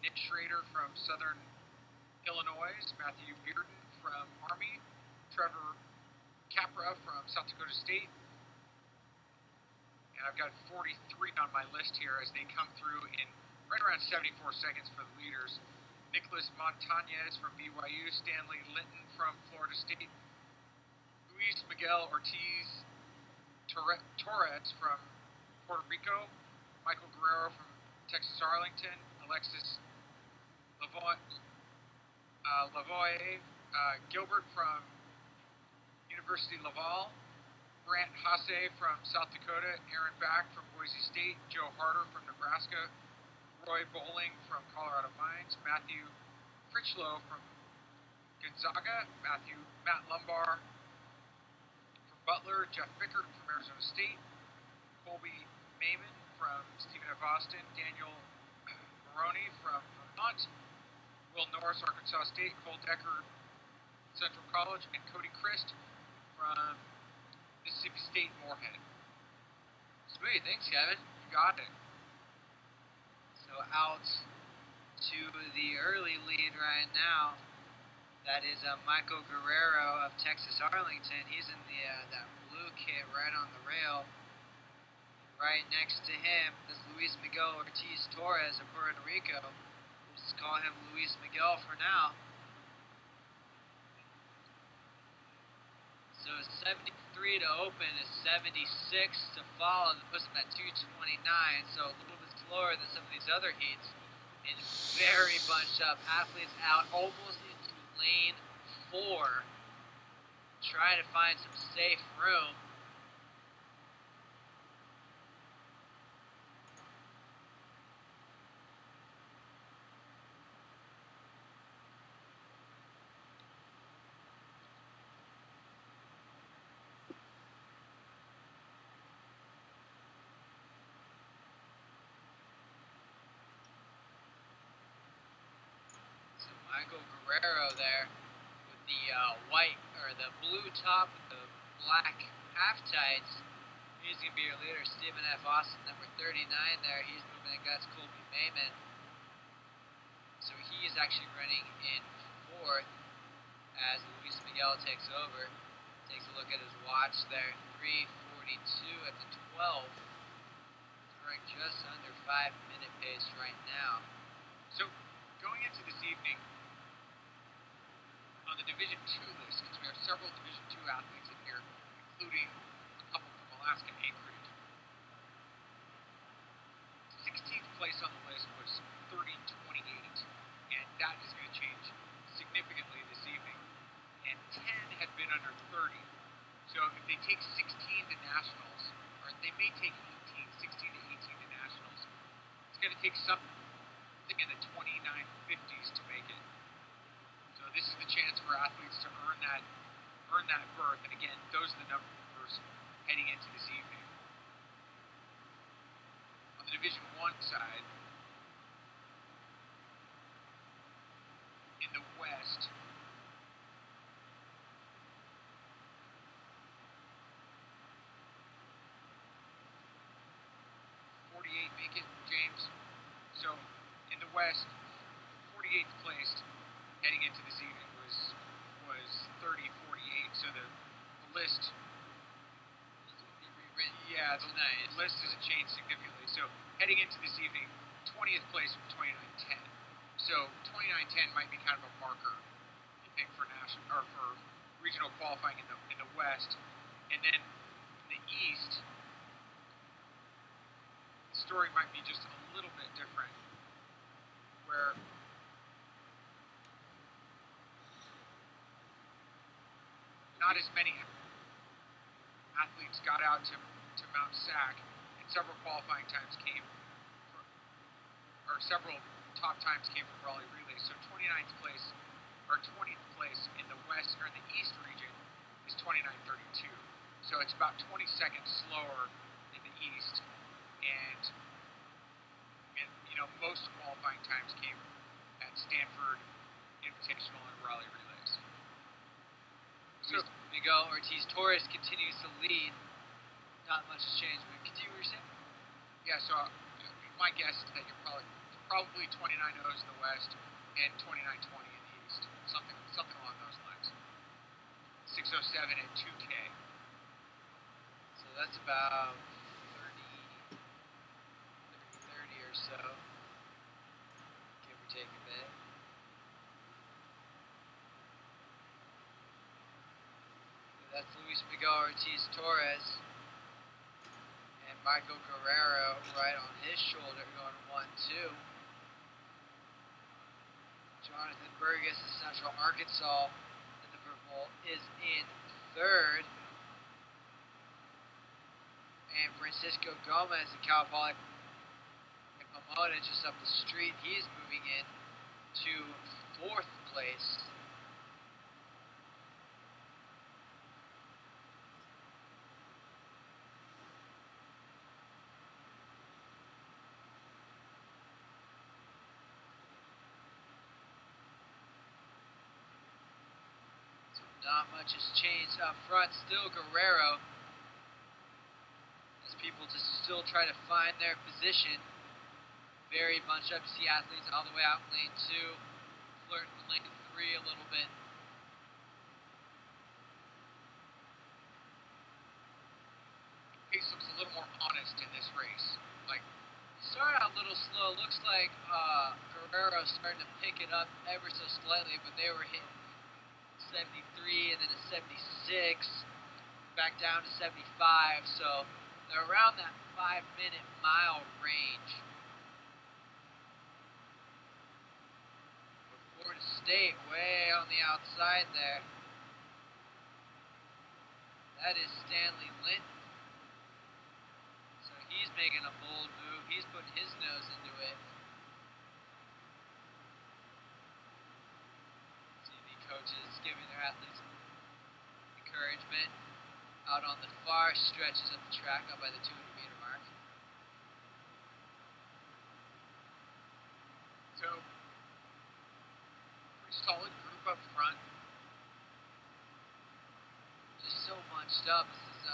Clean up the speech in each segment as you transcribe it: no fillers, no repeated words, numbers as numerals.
Nick Schrader from Southern Illinois, Matthew Bearden from Army, Trevor Capra from South Dakota State, and I've got 43 on my list here as they come through in right around 74 seconds for the leaders. Nicholas Montañez from BYU, Stanley Linton from Florida State, Luis Miguel Ortiz Torres from Puerto Rico, Michael Guerrero from Texas Arlington, Alexis Lavoie Gilbert from University Laval, Brant Hasse from South Dakota, Aaron Back from Boise State, Joe Harder from Nebraska, Roy Bowling from Colorado Mines, Matthew Critchlow from Gonzaga, Matt Lumbar from Butler, Jeff Bickert from Arizona State, Colby Mayman from Stephen F. Austin, Daniel Maroney from Vermont, Will Norris, Arkansas State, Cole Decker, Central College, and Cody Christ from Mississippi State, Moorhead. Sweet, thanks, Kevin. You got it. So out to the early lead right now. That is Michael Guerrero of Texas Arlington. He's in the that blue kit right on the rail. Right next to him is Luis Miguel Ortiz Torres of Puerto Rico. We'll just call him Luis Miguel for now. So 73 to open is 76 to follow. That puts him at 229. So a little bit slower than some of these other heats. And very bunched up. Athletes out almost into lane 4. Trying to find some safe room. Michael Guerrero there with the white or the blue top with the black half tights. He's going to be your leader. Stephen F. Austin, number 39 there. He's moving against Colby Mayman. So he is actually running in 4th as Luis Miguel takes over. Takes a look at his watch there. 3:42 at the 12. He's running just under 5-minute pace right now. So going into this evening, on the Division II list, because we have several Division II athletes in here, including a couple from Alaska Anchorage. 16th place on the list was 30:28, and that is going to change significantly this evening. And 10 had been under 30. So if they take 16 to nationals, or they may take 16 to 18 to nationals, it's going to take something in the 2950s to make it. So this is the chance for athletes to earn that berth. And again, those are the numbers heading into this evening. On the Division I side, in the West, make it, James. So in the West, 48th place heading into this evening was 30-48. So the list, the list hasn't changed significantly. So heading into this evening, 20th place from 29:10. So 29:10 might be kind of a marker, you think, for national or for regional qualifying in the West, and then in the East. Story might be just a little bit different, where not as many athletes got out to Mount Sac, and several qualifying times came several top times came from Raleigh Relay. So 29th place or 20th place in the West or in the East region is 29:32. So it's about 20 seconds slower in the East. And most qualifying times came at Stanford Invitational and Raleigh Relays. So Miguel Ortiz Torres continues to lead. Not much has changed. But continue what you're saying? Yeah. So my guess is that you're probably probably 29.0s in the west and 29.20 in the east. Something along those lines. 607 at 2K. So that's about 30 or so, give or take a bit. That's Luis Miguel Ortiz Torres and Michael Guerrero right on his shoulder going 1-2. Jonathan Burgess of Central Arkansas in the purple is in third. And Francisco Gomez of Cal Poly in Pomona just up the street, he's moving in to fourth place. Not much has changed up front. Still Guerrero, as people just still try to find their position. Very bunched up. You see athletes all the way out in lane 2, flirting with lane 3 a little bit. Pace looks a little more honest in this race. Like, started out a little slow. Looks like Guerrero starting to pick it up ever so slightly, but they were hitting 73 and then a 76, back down to 75, so they're around that 5-minute mile range. But Florida State way on the outside there. That is Stanley Linton. So he's making a bold move. He's putting his nose into it. Coaches giving their athletes encouragement out on the far stretches of the track, up by the 200-meter mark. So, pretty solid group up front. Just so bunched up. This is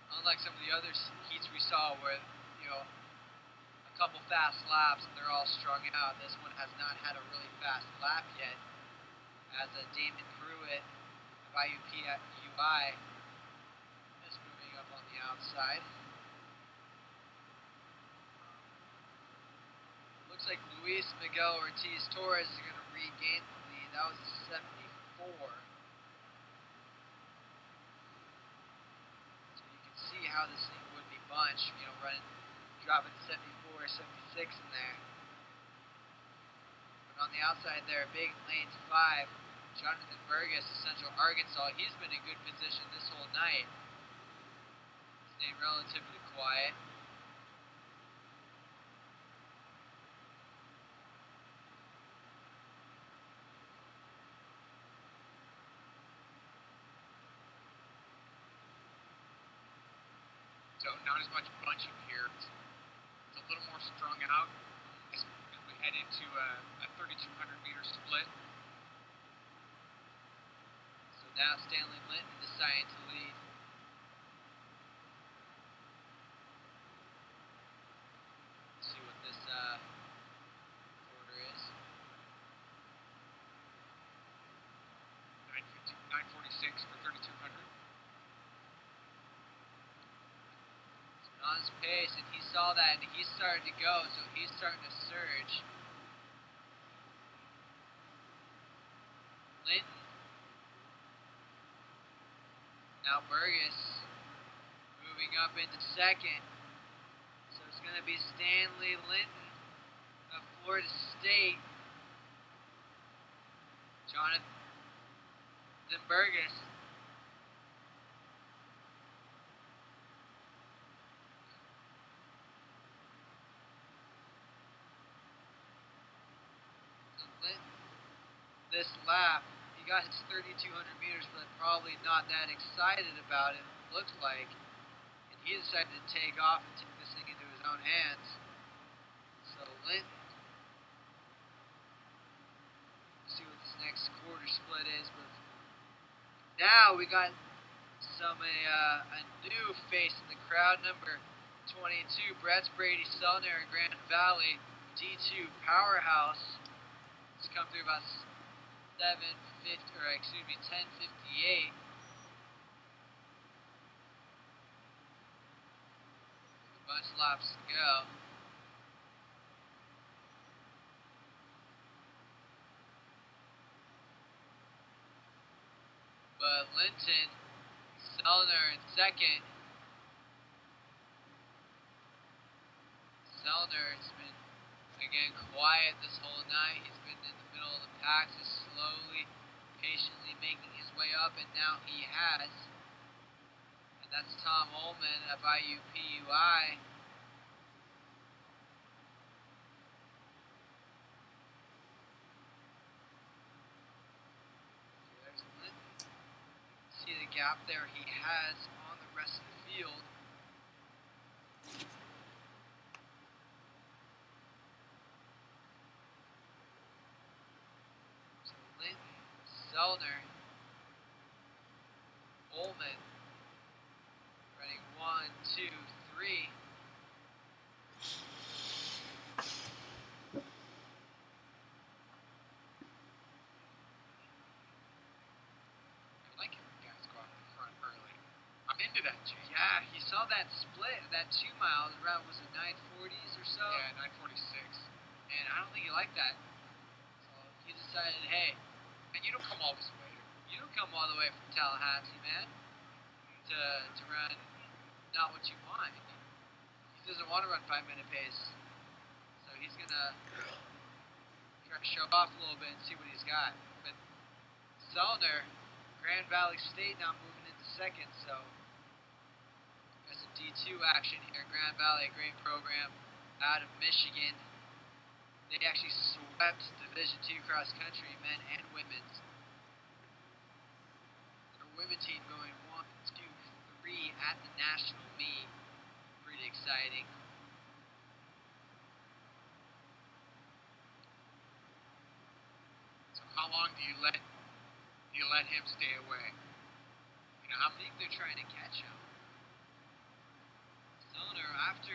unlike some of the other heats we saw where, you know, a couple fast laps and they're all strung out. This one has not had a really fast lap yet, as Damon Pruitt of IUP at UI is moving up on the outside. Looks like Luis Miguel Ortiz Torres is going to regain the lead. That was a 74. So you can see how this thing would be bunched, you know, dropping 74, 76 in there. But on the outside there, big lane 5. Jonathan Burgess of Central Arkansas, he's been in good position this whole night. Staying relatively quiet. So not as much bunching here. It's a little more strung out as we head into a 3,200-meter split. Now Stanley Linton deciding to lead. Let's see what this quarter is. 9:46 for 3,200. So on his pace, and he saw that, and he's starting to go, so he's starting to surge. Linton. Now Burgess moving up into second. So it's going to be Stanley Linton of Florida State. Jonathan Burgess. So Linton, this lap, he got his 3,200 meters, but probably not that excited about it, looks like. And he decided to take off and take this thing into his own hands. So Linton, see what this next quarter split is. But now we got a new face in the crowd, number 22, Brett Brady Selner in Grand Valley. D2 Powerhouse has come through about 10:58. A bunch of laps to go. But Linton, Sellner in second. Sellner's been, again, quiet this whole night. He's been in the middle of the pack, just slowly, patiently making his way up, and now he has. And that's Tom Ullman of IUPUI. There's Linton. See the gap there he has on the rest of the field. Sellner, Ullman, running 1, 2, 3. I like it when guys go out in front early. I'm into that, Jay. Yeah, he saw that split, that 2 miles around, was it 940s or so? Yeah, 946. And I don't think he liked that. So he decided, hey, And you don't come all this way. you don't come all the way from Tallahassee, man, to run not what you want. He doesn't want to run 5-minute pace. So he's going to try to show off a little bit and see what he's got. But Sellner, Grand Valley State now moving into second, so got some D2 action here. Grand Valley, a great program out of Michigan. They actually swept Division II cross country, men and women's. Their women team going 1, 2, 3 at the national meet. Pretty exciting. So how long do you let him stay away? You know, I think they're trying to catch him. Sellner, after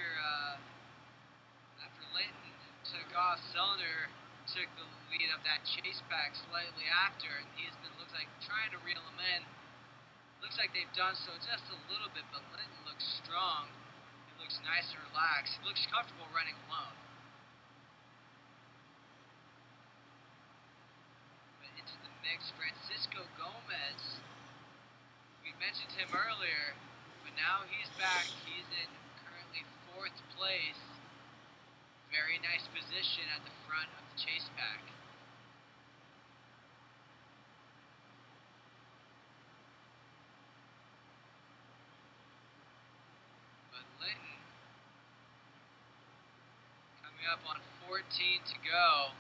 Linton took off, Sellner took the lead of that chase pack slightly after, and he's been, looks like, trying to reel him in. Looks like they've done so just a little bit, but Linton looks strong. He looks nice and relaxed. He looks comfortable running alone. But into the mix, Francisco Gomez. We mentioned him earlier, but now he's back. He's in currently 4th place. Very nice position at the front of the chase pack. But Linton, coming up on 14 to go.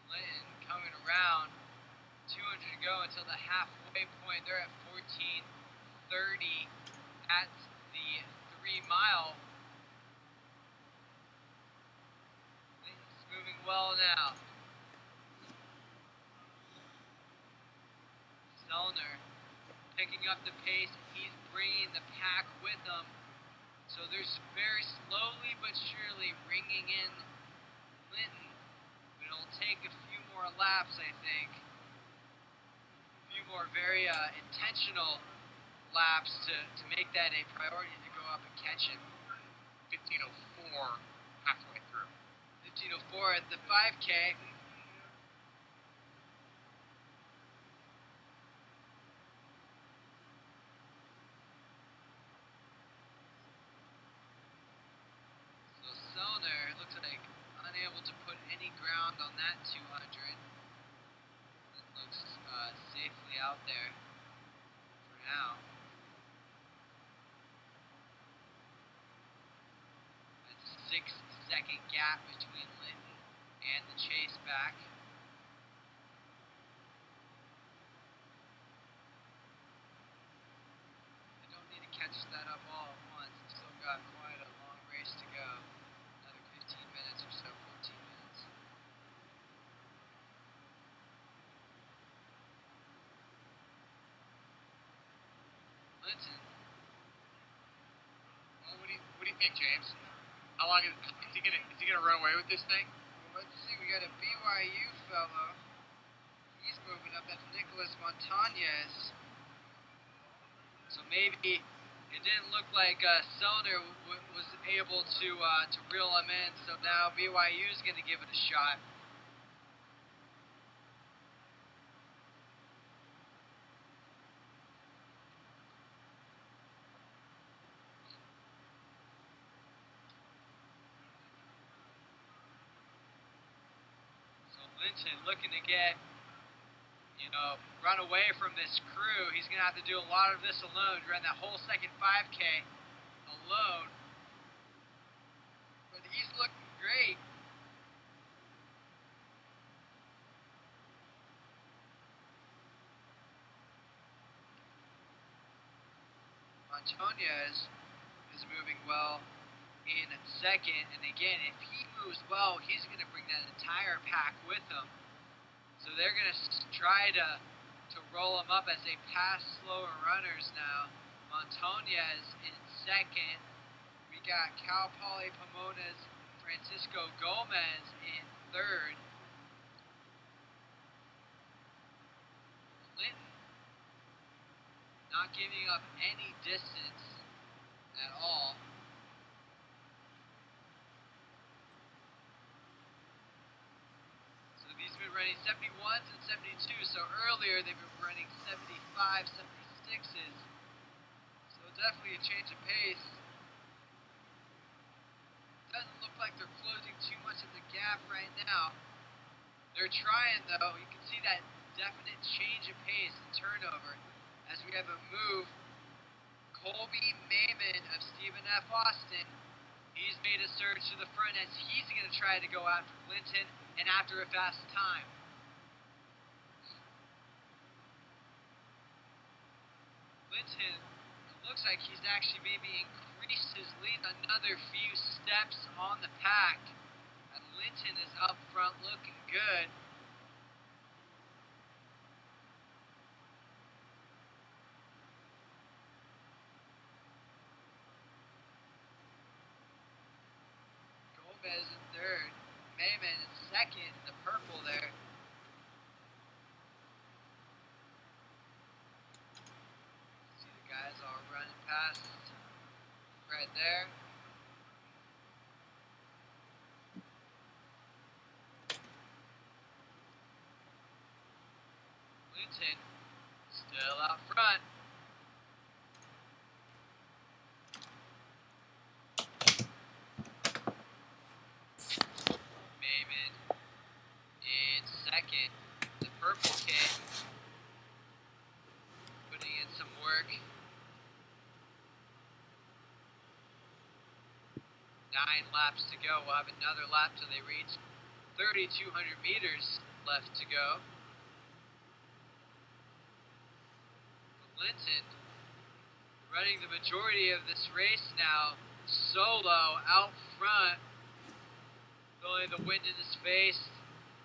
Linton coming around, 200 to go until the halfway point. They're at 14:30 at the 3-mile. Linton's moving well now. Sellner picking up the pace. He's bringing the pack with him. So there's very slowly but surely ringing in Linton. It'll take a few more laps, I think. A few more very intentional laps to make that a priority to go up and catch him. 15:04 halfway through. 15:04 at the 5K. So Sellner looks like unable to put any ground on that 200. It looks safely out there for now. That's a 6-second gap between Linton and the chase back. Linton. Well, what do you think, James? How long is he gonna run away with this thing? Well, let's see. We got a BYU fellow. He's moving up. That's Nicholas Montañez. So maybe it didn't look like Sellner was able to reel him in. So now BYU is going to give it a shot. So Linton looking to get, run away from this crew. He's going to have to do a lot of this alone. Run that whole second 5K alone. But he's looking great. Montañez is moving well in second. And again, if he moves well, he's going to bring that entire pack with him. So they're going to try to roll them up as they pass slower runners now. Montañez in second. We got Cal Poly Pomona's Francisco Gomez in third. Linton not giving up any distance at all. Running 71s and 72s, so earlier they've been running 75, 76s, so definitely a change of pace. Doesn't look like they're closing too much of the gap right now. They're trying though. You can see that definite change of pace and turnover as we have a move. Colby Maimon of Stephen F. Austin, he's made a surge to the front as he's going to try to go after Linton and after a fast time. Linton, it looks like he's actually maybe increased his lead another few steps on the pack. And Linton is up front looking good. Gomez in third. Maimon in second, the purple there. See the guys all running past right there. Linton still out front. Maimon in second, the purple kid, putting in some work. 9 laps to go. We'll have another lap till they reach 3,200 meters left to go. Linton running the majority of this race now, solo out front, feeling the wind in his face,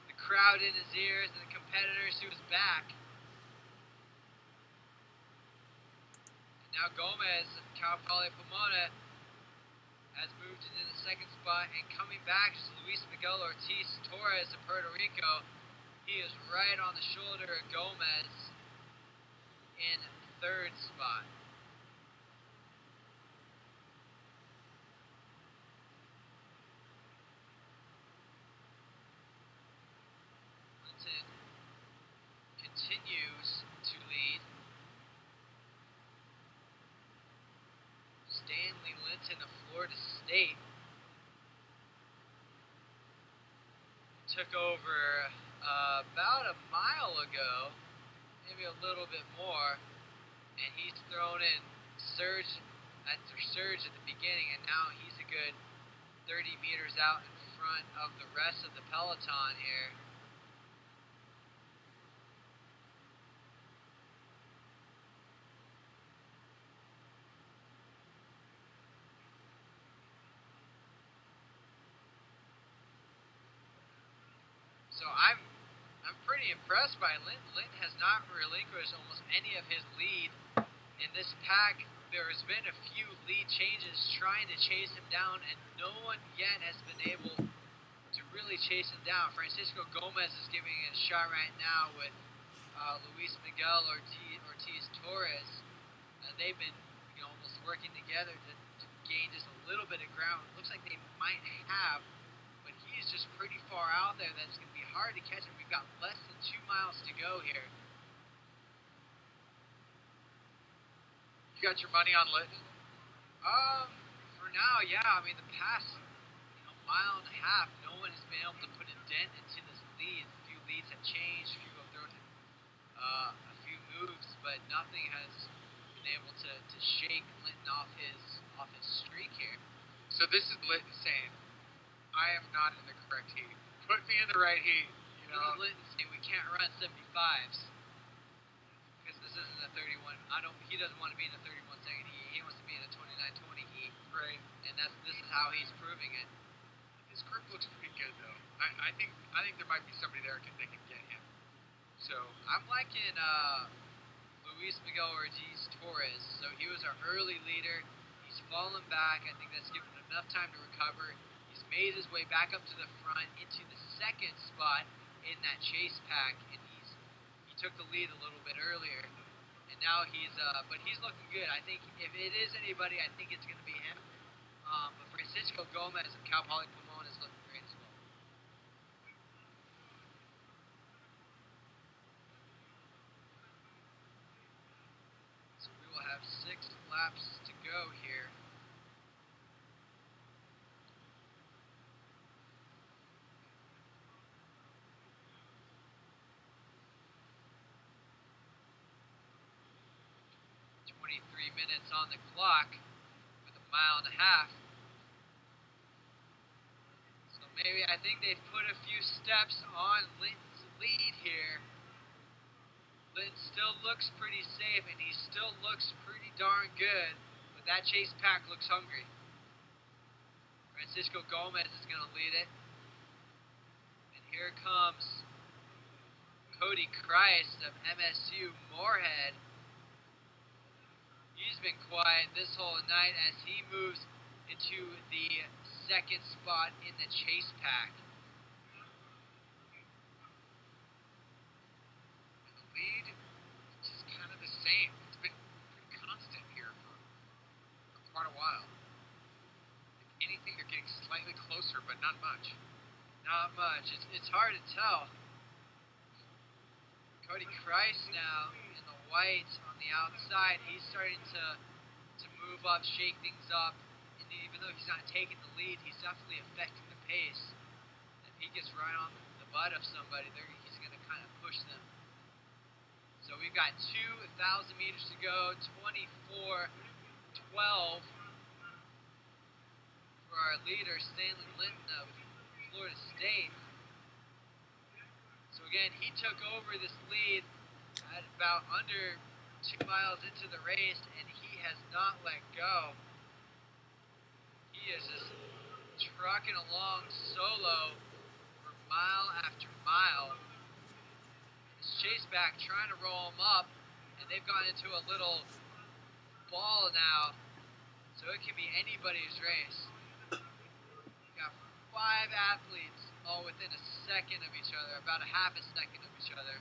the crowd in his ears, and the competitors to his back. And now Gomez of Cal Poly Pomona has moved into the second spot, and coming back is Luis Miguel Ortiz Torres of Puerto Rico. He is right on the shoulder of Gomez in third spot. Linton continues to lead. Stanley Linton of Florida State took over about a mile ago, maybe a little bit more, and he's thrown in surge after surge at the beginning, and now he's a good 30 meters out in front of the rest of the peloton here. So I'm pretty impressed by Linton. Linton has not relinquished almost any of his lead in this pack, there has been a few lead changes trying to chase him down, and no one yet has been able to really chase him down. Francisco Gomez is giving it a shot right now with Luis Miguel Ortiz Torres. They've been almost working together to gain just a little bit of ground. It looks like they might have, but he's just pretty far out there that it's going to be hard to catch him. We've got less than 2 miles to go here. You got your money on Litton? For now, yeah. I mean, the past mile and a half, no one has been able to put a dent into this lead. A few leads have changed, a few have thrown a few moves, but nothing has been able to shake Litton off his streak here. So this is Litton saying, I am not in the correct heat. Put me in the right heat. This is Litton saying we can't run 75s. Because this isn't a 31. He doesn't want to be in a 31 second heat. He wants to be in a 29-20 heat. Right. And this is how he's proving it. His group looks pretty good though. I think there might be somebody there that can get him. So I'm liking Luis Miguel Ortiz Torres. So he was our early leader. He's fallen back. I think that's given him enough time to recover. He's made his way back up to the front into the second spot in that chase pack, and he took the lead a little bit earlier. And now he's looking good. I think if it is anybody, I think it's going to be him. But Francisco Gomez and Cal Poly Pomona is looking great as well. So we will have 6 laps to go here. Minutes on the clock with a mile and a half. So maybe I think they've put a few steps on Litton's lead here. Litton still looks pretty safe and he still looks pretty darn good, but that chase pack looks hungry. Francisco Gomez is going to lead it. And here comes Cody Christ of MSU Moorhead. He's been quiet this whole night as he moves into the second spot in the chase pack. And the lead is just kind of the same. It's been pretty constant here for quite a while. If anything, they're getting slightly closer, but not much. Not much. It's hard to tell. Cody Christ now in the white on the outside. He's starting to move up, shake things up. And even though he's not taking the lead, he's definitely affecting the pace. If he gets right on the butt of somebody, he's going to kind of push them. So we've got 2,000 meters to go, 24-12 for our leader, Stanley Linton of Florida State. So again, he took over this lead at about under 2 miles into the race, and he has not let go. He is just trucking along solo for mile after mile. This chase back trying to roll him up, and they've gone into a little ball now, so it can be anybody's race. We've got 5 athletes all within a second of each other, about a half a second of each other.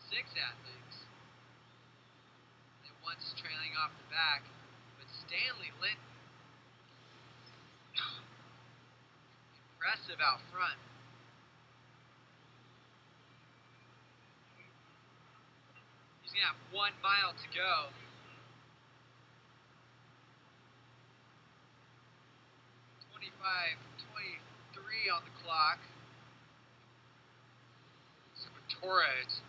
6 athletes. And one's trailing off the back. But Stanley Linton, impressive out front. He's going to have 1 mile to go. 23 on the clock. So Torres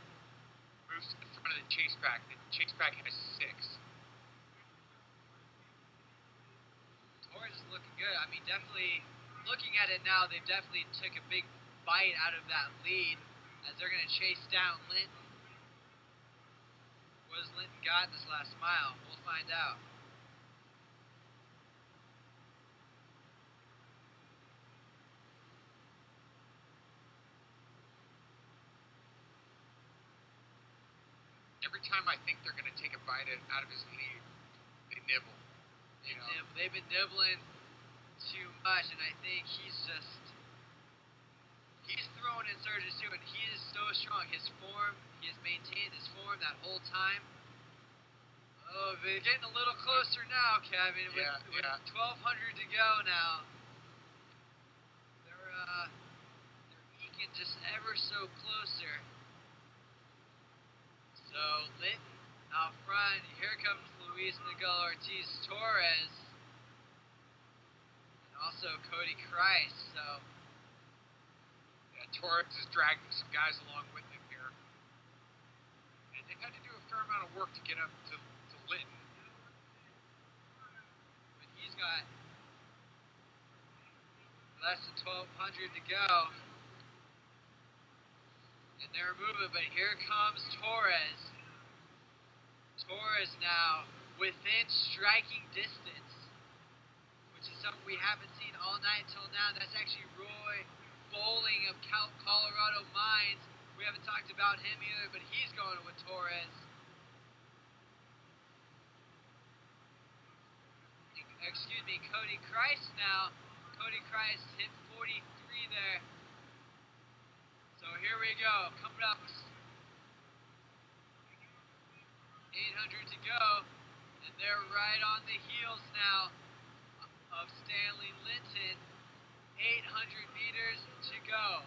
moves to the front of the chase pack. The chase pack has 6. Torres is looking good. I mean, definitely, looking at it now, they definitely took a big bite out of that lead as they're going to chase down Linton. What has Linton got this last mile? We'll find out. every time I think they're going to take a bite out of his lead, they nibble. They've been nibbling too much, and I think he's throwing in surges too, and he is so strong. His form, he has maintained his form that whole time. Oh, they're getting a little closer now, Kevin. With 1,200 to go now. They're eking just ever so closer. So Litton out front. Here comes Luis Miguel Ortiz Torres, and also Cody Christ. So yeah, Torres is dragging some guys along with him here, and they've had to do a fair amount of work to get up to Litton. But he's got less than 1,200 to go. And they're moving, but here comes Torres. Torres now within striking distance, which is something we haven't seen all night till now. That's actually Roy Bowling of Colorado Mines. We haven't talked about him either, but he's going with Torres. Excuse me, Cody Christ now. Cody Christ hit 43 there. So here we go, coming up, 800 to go, and they're right on the heels now of Stanley Linton. 800 meters to go.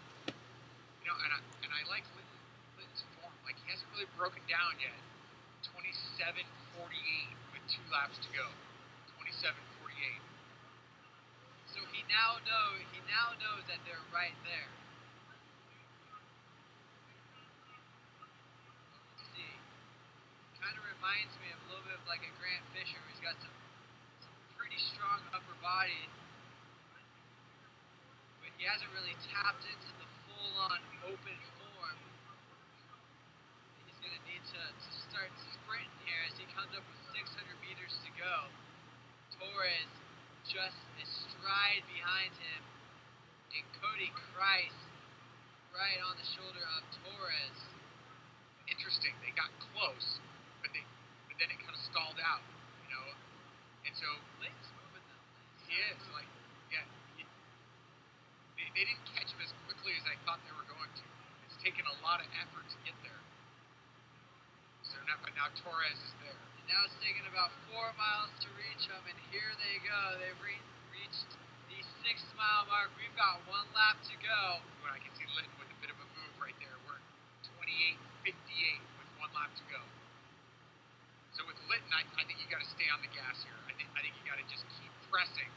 And I like Linton's form. Like, he hasn't really broken down yet. 27:48 with 2 laps to go. 27:48. So he now knows that they're right there. Kind of reminds me of a little bit of like a Grant Fisher, who's got some pretty strong upper body, but he hasn't really tapped into the full-on open form. He's going to need to start sprinting here as he comes up with 600 meters to go. Torres just a stride behind him, and Cody Christ right on the shoulder of Torres. Interesting, they got close. But then it kind of stalled out, and so Litton's moving them. He is they didn't catch him as quickly as I thought they were going to. It's taken a lot of effort to get there. So now Torres is there. And now it's taken about 4 miles to reach him, and here they go. They've reached the 6-mile mark. We've got 1 lap to go. Well, I can see Litton with a bit of a move right there. We're 28:58 with 1 lap to go. So with Litton, I think you got to stay on the gas here. I think you got to just keep pressing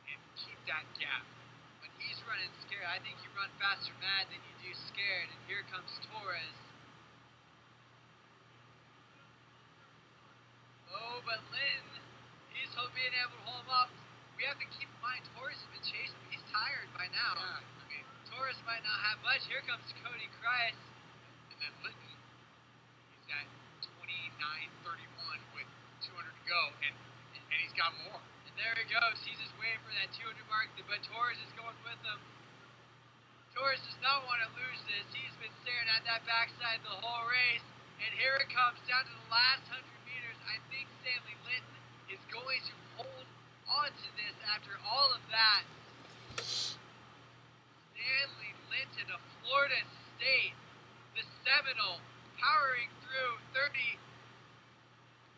and keep that gap. But he's running scared. I think you run faster mad than you do scared. And here comes Torres. Oh, but Litton, he's being able to hold him up. We have to keep in mind Torres has been chasing him. He's tired by now. Yeah, Torres might not have much. Here comes Cody Christ. And then Litton, he's at 29:31 with 200 to go, and he's got more. And there he goes. He's just waiting for that 200 mark, but Torres is going with him. Torres does not want to lose this. He's been staring at that backside the whole race, and here it comes down to the last 100 meters. I think Stanley Linton is going to hold on to this after all of that. Stanley Linton of Florida State, the Seminole, powering through 30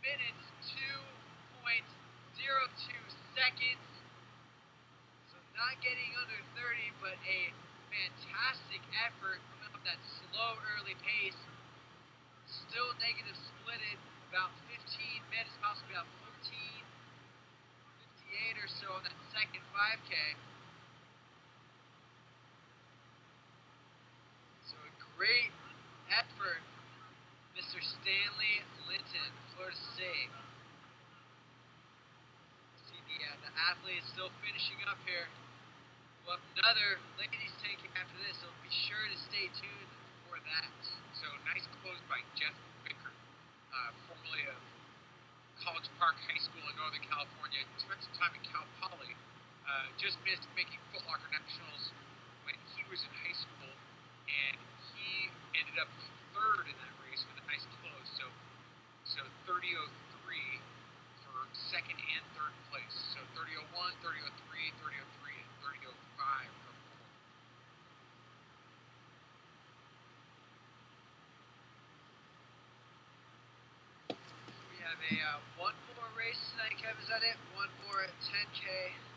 minutes, 2.02 seconds. So not getting under 30, but a fantastic effort coming up that slow early pace. Still negative splitted about 15 minutes, possibly about 14:58 or so on that second 5K. So a great effort, Mr. Stanley Linton, Florida State. See the athlete is still finishing up here. We'll have another ladies tanking after this, so be sure to stay tuned for that. So nice close by Jeff Bickert, formerly of College Park High School in Northern California. Spent some time in Cal Poly. Just missed making Foot Locker Nationals when he was in high school, and he ended up third in that race with a nice close. have a one more race tonight, Kev. Is that it? One more at 10K.